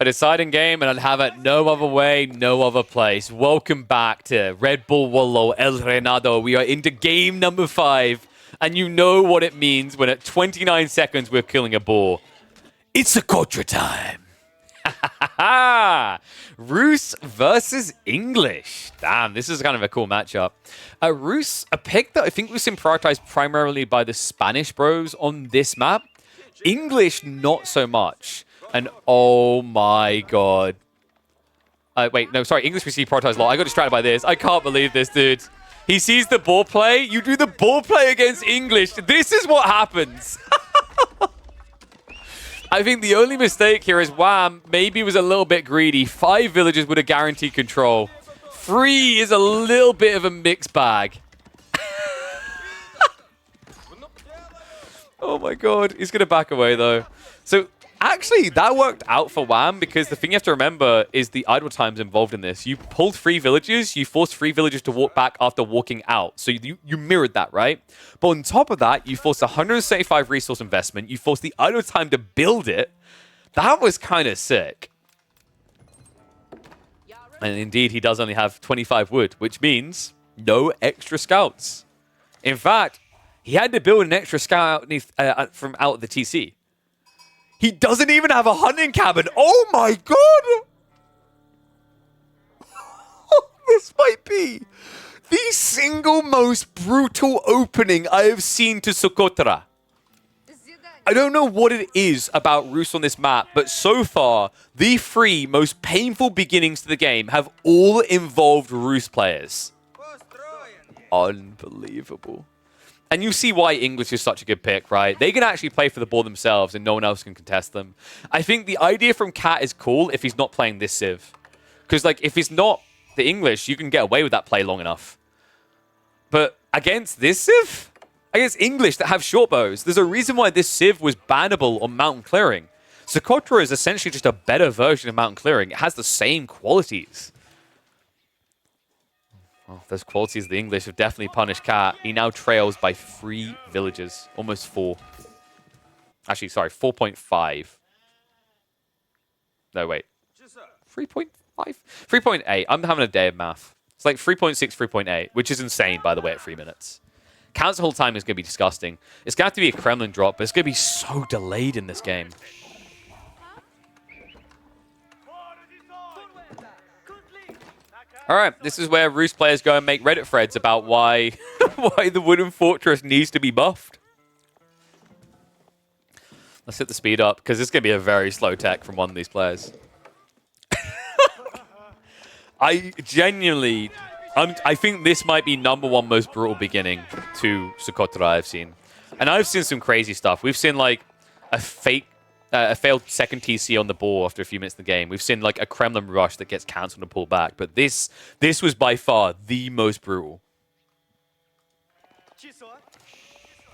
A deciding game, and I'd have it no other way, no other place. Welcome back to RedBull Wololo El Renado. We are into game number 5, and you know what it means when at 29 seconds we're killing a boar. It's a Kotra time. Rus versus English. Damn, this is kind of a cool matchup. Rus, a pick that I think was prioritized primarily by the Spanish bros on this map. English, not so much. And oh my god. Wait, no, sorry. English received prioritized a lot. I got distracted by this. I can't believe this, dude. He sees the ball play. You do the ball play against English. This is what happens. I think the only mistake here is Wham maybe was a little bit greedy. 5 villages would have guaranteed control. 3 is a little bit of a mixed bag. Oh my god. He's going to back away, though. So, actually, that worked out for Wham because the thing you have to remember is the idle times involved in this. You pulled 3 villages, you forced 3 villages to walk back after walking out. So you mirrored that, right? But on top of that, you forced 175 resource investment. You forced the idle time to build it. That was kind of sick. And indeed, he does only have 25 wood, which means no extra scouts. In fact, he had to build an extra scout from out of the TC. He doesn't even have a hunting cabin. Oh my god! This might be the single most brutal opening I have seen to Socotra. I don't know what it is about Rus on this map, but so far, the 3 most painful beginnings to the game have all involved Rus players. Unbelievable. And you see why English is such a good pick, right? They can actually play for the ball themselves and no one else can contest them. I think the idea from Cat is cool if he's not playing this Civ. Because, like, if it's not the English, you can get away with that play long enough. But against this Civ? Against English that have short bows, there's a reason why this Civ was bannable on mountain clearing. Socotra is essentially just a better version of mountain clearing. It has the same qualities. Well, those qualities of the English have definitely punished Cat. He now trails by 3 villages. Almost 4. Actually, sorry, 4.5. No, wait. 3.5? 3.8. I'm having a day of math. It's like 3.6, 3.8, which is insane, by the way, at 3 minutes. Council hold time is going to be disgusting. It's going to have to be a Kremlin drop, but it's going to be so delayed in this game. All right, this is where Rus players go and make Reddit threads about why, why the wooden fortress needs to be buffed. Let's hit the speed up, because this is going to be a very slow tech from one of these players. I genuinely, I think this might be #1 most brutal beginning to Socotra I've seen. And I've seen some crazy stuff. We've seen like a failed second TC on the ball after a few minutes in the game. We've seen like a Kremlin rush that gets cancelled and pulled back. But this was by far the most brutal.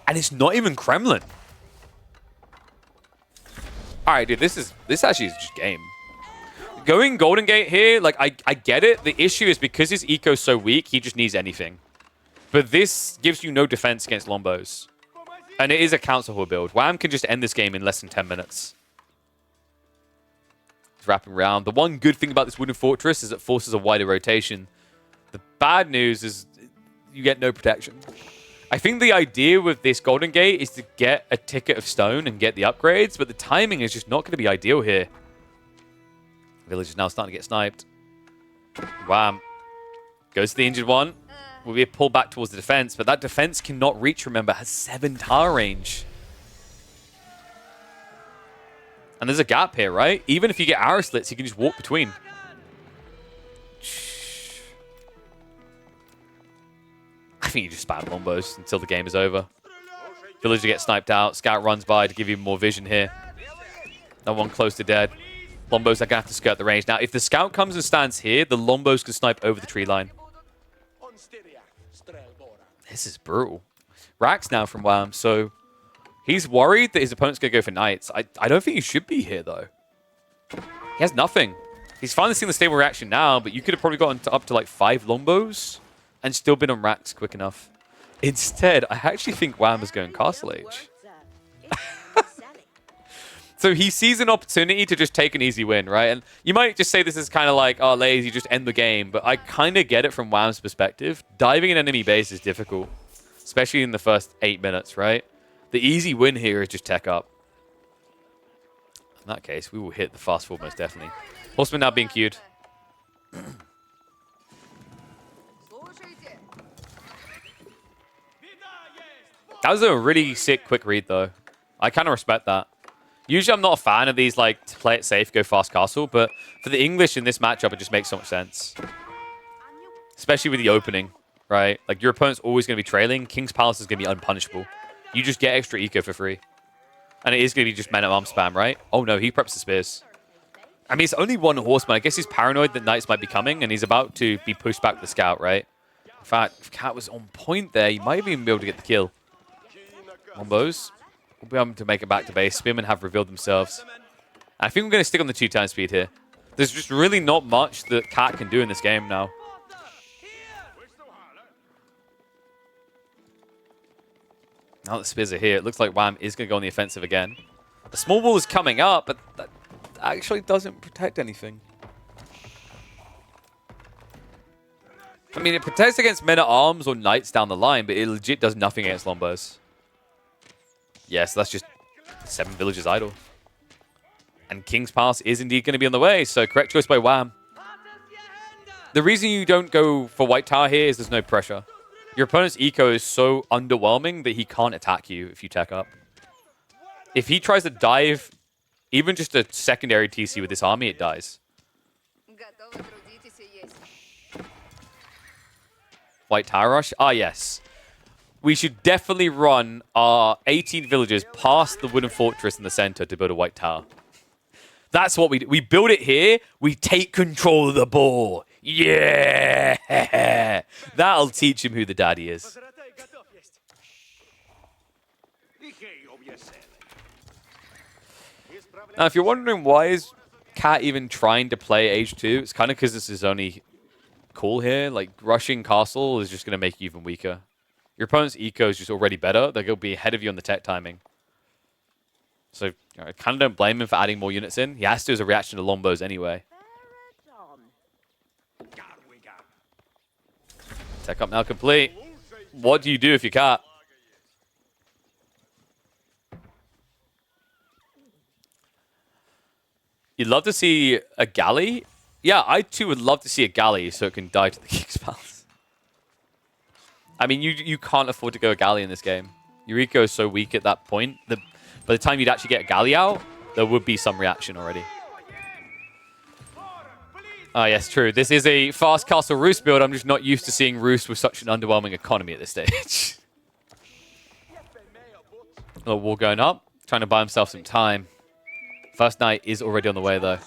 And it's not even Kremlin. All right, dude, this actually is just game. Going Golden Gate here, like I get it. The issue is because his eco's so weak, he just needs anything. But this gives you no defense against Lombos. And it is a council hall build. Wham can just end this game in less than 10 minutes. He's wrapping around. The one good thing about this wooden fortress is it forces a wider rotation. The bad news is you get no protection. I think the idea with this Golden Gate is to get a ticket of stone and get the upgrades, but the timing is just not going to be ideal here. Village is now starting to get sniped. Wham. Goes to the injured one. Will be pulled back towards the defense, but that defense cannot reach, remember, has 7 tower range. And there's a gap here, right? Even if you get arrow slits, you can just walk between. I think you just spam Lombos until the game is over. Villager gets sniped out. Scout runs by to give you more vision here. No one close to dead. Lombos are going to have to skirt the range. Now, if the scout comes and stands here, the Lombos can snipe over the tree line. This is brutal. Rax now from Wham, so he's worried that his opponent's going to go for knights. I don't think he should be here, though. He has nothing. He's finally seeing the stable reaction now, but you could have probably gotten up to like 5 Lombos and still been on Rax quick enough. Instead, I actually think Wham is going Castle Age. So he sees an opportunity to just take an easy win, right? And you might just say this is kind of like, oh, lazy, just end the game. But I kind of get it from Wham's perspective. Diving an enemy base is difficult, especially in the first 8 minutes, right? The easy win here is just tech up. In that case, we will hit the fast forward most definitely. Horseman now being queued. That was a really sick quick read, though. I kind of respect that. Usually, I'm not a fan of these, like, to play it safe, go fast castle, but for the English in this matchup, it just makes so much sense. Especially with the opening, right? Like, your opponent's always going to be trailing. King's Palace is going to be unpunishable. You just get extra eco for free. And it is going to be just men-at-arm spam, right? Oh, no, he preps the spears. I mean, it's only one horseman. I guess he's paranoid that knights might be coming, and he's about to be pushed back with the scout, right? In fact, if Cat was on point there, he might even be able to get the kill. Wombos. We'll be able to make it back to base. Spearmen have revealed themselves. I think we're going to stick on the 2-turn speed here. There's just really not much that Cat can do in this game now. Now that spears are here, it looks like Wham is going to go on the offensive again. The small wall is coming up, but that actually doesn't protect anything. I mean, it protects against men-at-arms or knights down the line, but it legit does nothing against Lombos. Yes, that's just 7 villages idle. And King's Palace is indeed going to be on the way, so correct choice by Wham. The reason you don't go for White Tower here is there's no pressure. Your opponent's eco is so underwhelming that he can't attack you if you tech up. If he tries to dive, even just a secondary TC with this army, it dies. White Tower Rush? Ah, yes. We should definitely run our 18 villages past the wooden fortress in the center to build a white tower. That's what we do. We build it here. We take control of the boar. Yeah! That'll teach him who the daddy is. Now, if you're wondering why is Cat even trying to play H2, it's kind of because this is only call here. Like, rushing castle is just going to make you even weaker. Your opponent's eco is just already better. They're going to be ahead of you on the tech timing. So, you know, I kind of don't blame him for adding more units in. He has to as a reaction to Lombos anyway. Tech up now complete. What do you do if you can't? You'd love to see a galley? Yeah, I too would love to see a galley so it can die to the King's Palace. I mean, you can't afford to go a galley in this game. Your eco is so weak at that point that by the time you'd actually get a galley out, there would be some reaction already. Ah, yes, true. This is a fast castle Roost build. I'm just not used to seeing Roost with such an underwhelming economy at this stage. A wall going up, trying to buy himself some time. First knight is already on the way, though.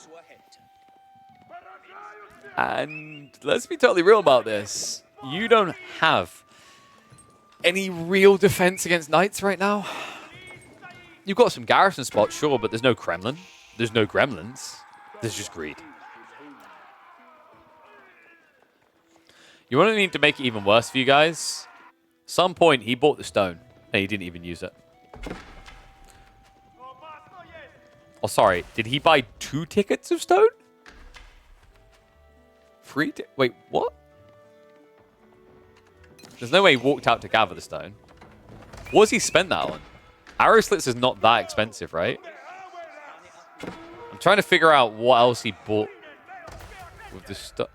And let's be totally real about this. You don't have any real defense against knights right now. You've got some garrison spots, sure, but there's no Kremlin. There's no gremlins. There's just greed. You want to need to make it even worse for you guys? Some point, he bought the stone, and he didn't even use it. Oh, sorry. Did he buy 2 tickets of stone? 3? Wait, what? There's no way he walked out to gather the stone. What does he spend that on? Arrow slits is not that expensive, right? I'm trying to figure out what else he bought with the stuff.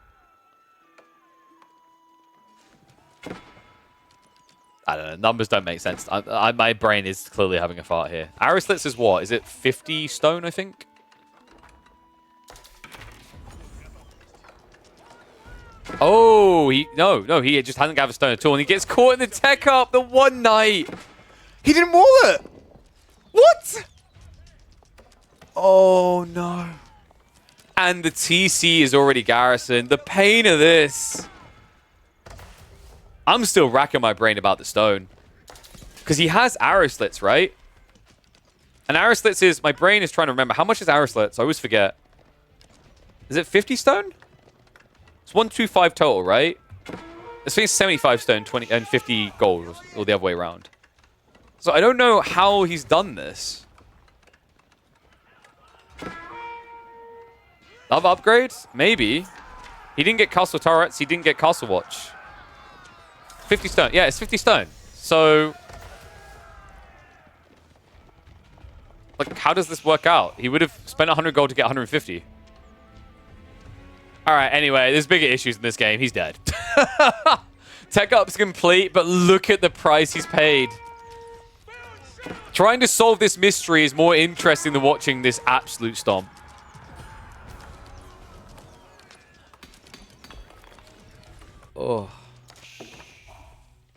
I don't know. Numbers don't make sense. My brain is clearly having a fart here. Arrow slits is what? Is it 50 stone, I think? Oh, no, he just hasn't gathered stone at all, and he gets caught in the tech up, the one knight. He didn't wall it. What? Oh, no. And the TC is already garrisoned. The pain of this. I'm still racking my brain about the stone. Because he has arrow slits, right? And arrow slits is, my brain is trying to remember. How much is arrow slits? I always forget. Is it 50 stone? It's 125 total, right? I think it's 75 stone, 20 and 50 gold, or the other way around. So I don't know how he's done this. Love upgrade? Maybe. He didn't get castle turrets. He didn't get castle watch. 50 stone. Yeah, it's 50 stone. So, like, how does this work out? He would have spent 100 gold to get 150. All right, anyway, there's bigger issues in this game. He's dead. Tech up's complete, but look at the price he's paid. Trying to solve this mystery is more interesting than watching this absolute stomp. Oh.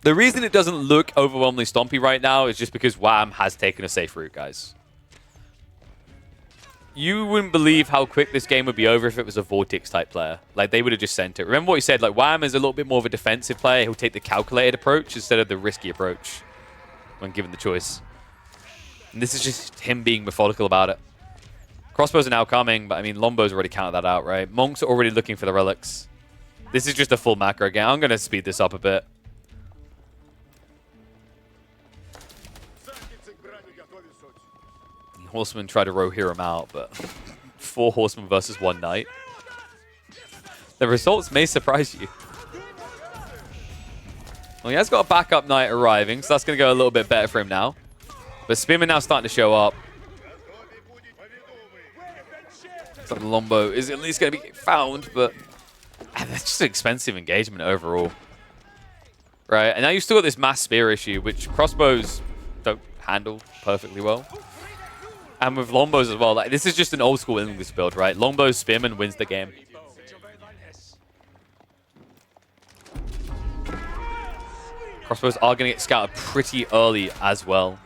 The reason it doesn't look overwhelmingly stompy right now is just because Wham has taken a safe route, guys. You wouldn't believe how quick this game would be over if it was a Vortex type player. Like, they would have just sent it. Remember what he said? Like, Wham is a little bit more of a defensive player. He'll take the calculated approach instead of the risky approach when given the choice. And this is just him being methodical about it. Crossbows are now coming, but I mean, Lombo's already counted that out, right? Monks are already looking for the relics. This is just a full macro again. I'm going to speed this up a bit. Horsemen try to row-hear him out, but 4 horsemen versus 1 knight. The results may surprise you. Well, he has got a backup knight arriving, so that's going to go a little bit better for him now. But Spearman now starting to show up. So Lombo is at least going to be found, but that's just an expensive engagement overall. Right, and now you've still got this mass spear issue, which crossbows don't handle perfectly well. And with Lombos as well, like, this is just an old school English build, right? Lombo's Spearman wins the game. Crossbows are going to get scouted pretty early as well.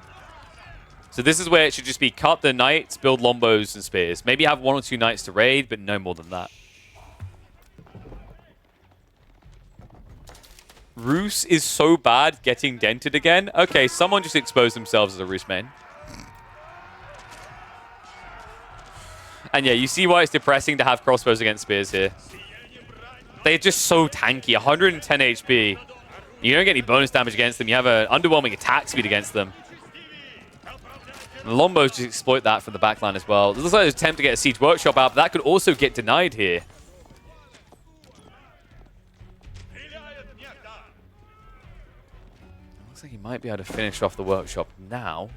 So this is where it should just be cut the knights, build Lombos and spears. Maybe have 1 or 2 knights to raid, but no more than that. Roos is so bad getting dented again. Okay, someone just exposed themselves as a Roos main. And yeah, you see why it's depressing to have crossbows against spears here. They're just so tanky. 110 HP. You don't get any bonus damage against them. You have an underwhelming attack speed against them. And the Lombos just exploit that from the backline as well. It looks like there's an attempt to get a Siege Workshop out, but that could also get denied here. Looks like he might be able to finish off the Workshop now.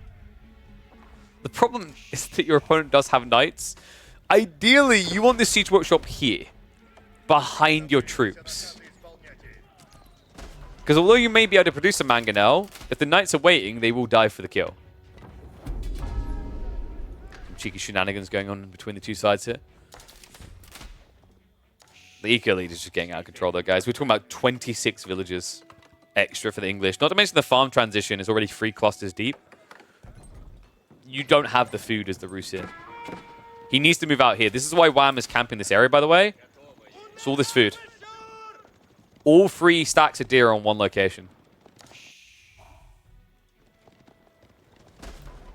The problem is that your opponent does have knights. Ideally, you want the Siege Workshop here, behind your troops. Because although you may be able to produce a Mangonel, if the knights are waiting, they will die for the kill. Some cheeky shenanigans going on between the two sides here. The eco lead is just getting out of control though, guys. We're talking about 26 villages extra for the English. Not to mention the farm transition is already 3 clusters deep. You don't have the food as the Roos here. He needs to move out here. This is why Wham is camping this area, by the way. It's all this food. All 3 stacks of deer on 1 location.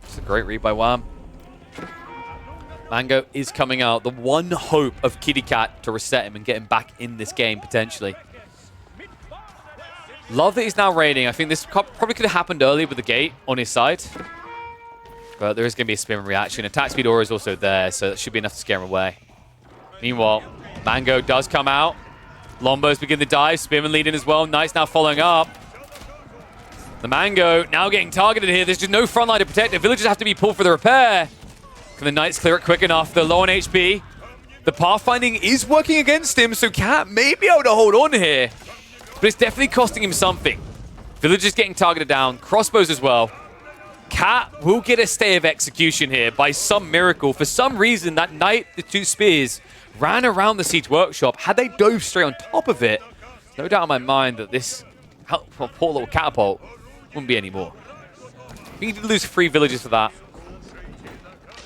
It's a great read by Wham. Mango is coming out. The one hope of Kitty Cat to reset him and get him back in this game, potentially. Love that he's now raiding. I think this probably could have happened earlier with the gate on his side. But there is going to be a Spearman reaction. Attack speed aura is also there, so that should be enough to scare him away. Meanwhile, Mango does come out. Lombos begin to dive. Spearman leading as well. Knights now following up. The Mango now getting targeted here. There's just no front line to protect. The villagers have to be pulled for the repair. Can the Knights clear it quick enough? They're low on HP. The pathfinding is working against him, so Cat may be able to hold on here. But it's definitely costing him something. Villagers getting targeted down. Crossbows as well. Cat will get a stay of execution here by some miracle. For some reason, that knight, the 2 spears, ran around the Siege Workshop. Had they dove straight on top of it, no doubt in my mind that this poor little catapult wouldn't be anymore. We need to lose 3 villages for that.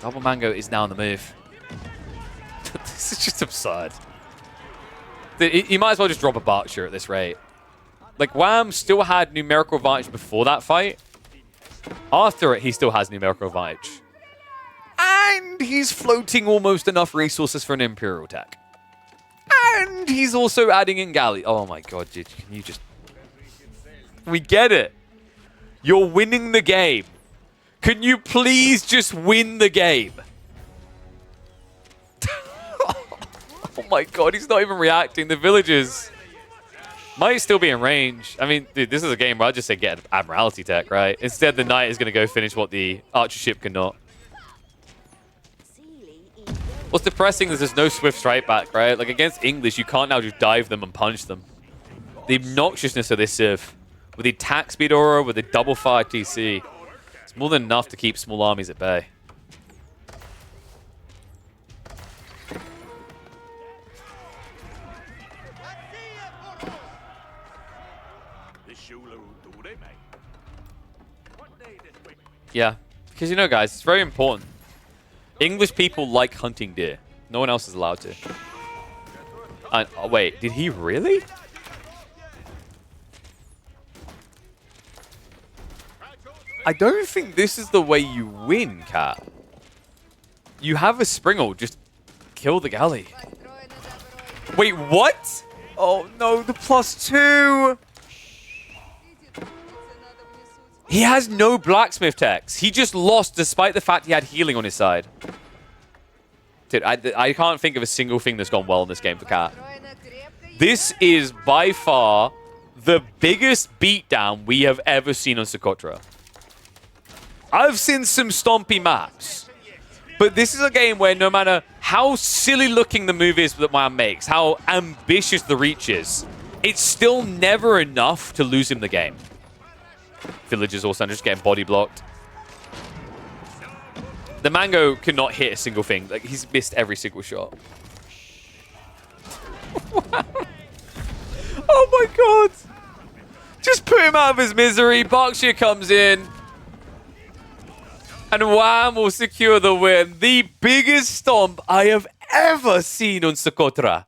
Double Mango is now on the move. This is just absurd. You might as well just drop a Berkshire at this rate. Like, Wham still had numerical advantage before that fight. After it, he still has numerical advantage. And he's floating almost enough resources for an Imperial tech. And he's also adding in galley. Oh my god, dude. Can you just... We get it. You're winning the game. Can you please just win the game? Oh my god, he's not even reacting. The villagers might still be in range. I mean, dude, this is a game where I'd just say get Admiralty tech, right? Instead, the knight is going to go finish what the archer ship cannot. What's depressing is there's no swift strike back, right? Like, against English, you can't now just dive them and punch them. The obnoxiousness of this civ, with the attack speed aura, with the double fire TC, it's more than enough to keep small armies at bay. Yeah, because you know, guys, it's very important. English people like hunting deer. No one else is allowed to. And, oh, wait, did he really? I don't think this is the way you win, Cat. You have a Springall, just kill the galley. Wait, what? Oh no, the +2! He has no blacksmith techs. He just lost despite the fact he had healing on his side. Dude, I can't think of a single thing that's gone well in this game for Cat. This is by far the biggest beatdown we have ever seen on Socotra. I've seen some stompy maps, but this is a game where no matter how silly looking the move is that man makes, how ambitious the reach is, it's still never enough to lose him the game. Villagers also just getting body blocked. The Mango cannot hit a single thing. Like, he's missed every single shot. Oh my god! Just put him out of his misery. Berkshire comes in. And Wham will secure the win. The biggest stomp I have ever seen on Socotra.